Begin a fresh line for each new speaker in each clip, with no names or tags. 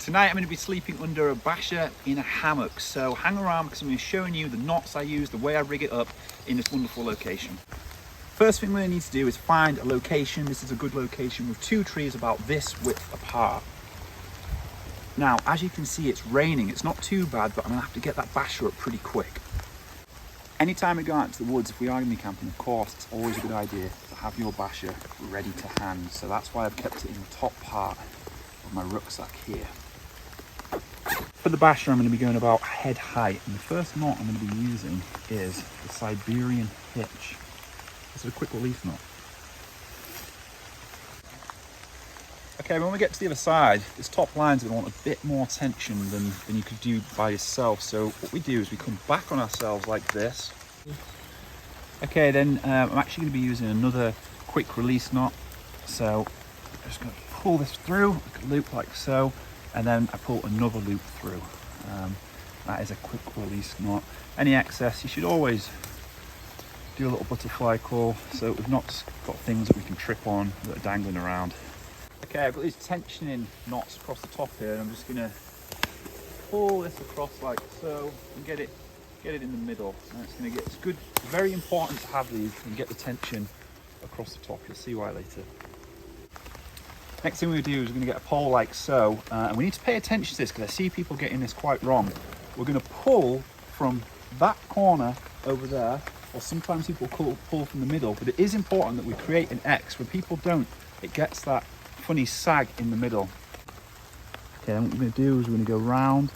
Tonight I'm going to be sleeping under a basher in a hammock, so hang around because I'm going to be showing you the knots I use, the way I rig it up in this wonderful location. First thing we're going to need to do is find a location. This is a good location with two trees about this width apart. Now, as you can see, it's raining. It's not too bad, but I'm going to have to get that basher up pretty quick. Anytime we go out into the woods, if we are going to be camping, of course, it's always a good idea to have your basher ready to hand. So that's why I've kept it in the top part of my rucksack here. For the basher, I'm going to be going about head height, and the first knot I'm going to be using is the Siberian Hitch. This is a quick release knot. Okay, when we get to the other side, this top line's going to want a bit more tension than you could do by yourself. So what we do is we come back on ourselves like this. Okay, then I'm actually going to be using another quick release knot. So I'm just going to pull this through, like a loop like so, and then I pull another loop through. That is a quick release knot. Any excess, you should always do a little butterfly call so we've not got things that we can trip on that are dangling around. Okay, I've got these tensioning knots across the top here, and I'm just going to pull this across like so and get it in the middle. And it's good. It's very important to have these and get the tension across the top. You'll see why later. Next thing we're going to do is we're going to get a pole like so, and we need to pay attention to this because I see people getting this quite wrong. We're going to pull from that corner over there, or sometimes people pull from the middle, but it is important that we create an X. When people don't, it gets that funny sag in the middle. Okay, then what we're going to do is we're going to go round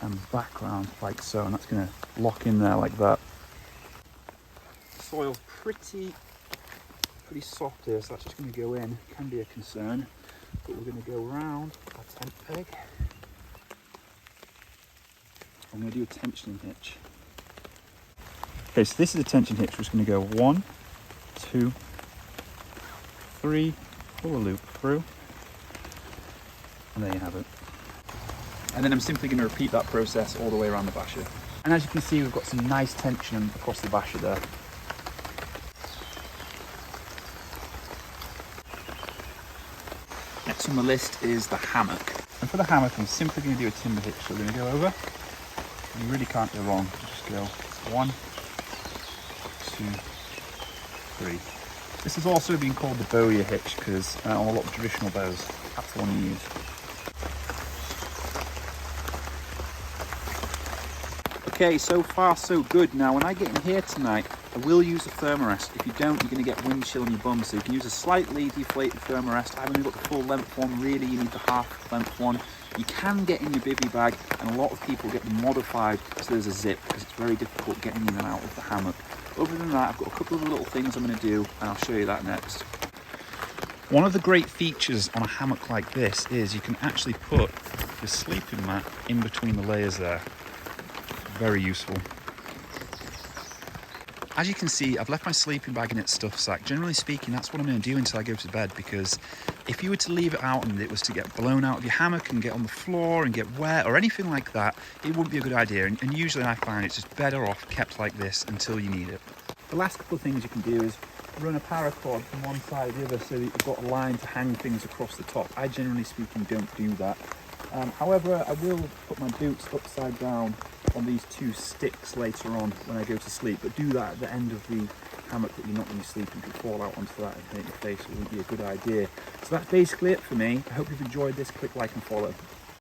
and back round like so, and that's going to lock in there like that. The soil's pretty soft here, so that's just going to go in. Can be a concern, but we're going to go round our tent peg. I'm going to do a tensioning hitch. Okay, so this is a tension hitch. We're just going to go 1, 2, 3, pull a loop through, and there you have it. And then I'm simply going to repeat that process all the way around the basher. And as you can see, we've got some nice tension across the basher there. Next on the list is the hammock. And for the hammock, I'm simply going to do a timber hitch. So we're going to go over. You really can't go wrong. Just go 1, 2, 3. This has also been called the bowyer hitch because on a lot of traditional bows, that's the one you use. Okay, so far so good. Now when I get in here tonight, I will use a thermarest. If you don't, you're going to get wind chill on your bum, so you can use a slightly deflated thermarest. I've only got the full length one, really you need the half length one. You can get in your bivvy bag, and a lot of people get them modified so there's a zip, because it's very difficult getting in and out of the hammock. Other than that, I've got a couple of little things I'm going to do, and I'll show you that next. One of the great features on a hammock like this is you can actually put your sleeping mat in between the layers there. Very useful. As you can see, I've left my sleeping bag in its stuff sack. Generally speaking, that's what I'm going to do until I go to bed, because if you were to leave it out and it was to get blown out of your hammock and get on the floor and get wet or anything like that, it wouldn't be a good idea. And usually I find it's just better off kept like this until you need it. The last couple of things you can do is run a paracord from one side to the other so that you've got a line to hang things across the top. I generally speaking don't do that. However, I will put my boots upside down on these two sticks later on when I go to sleep, but do that at the end of the hammock that you're not going to be sleeping. If you fall out onto that and hit your face, it wouldn't be a good idea. So that's basically it for me. I hope you've enjoyed this. Click like and follow.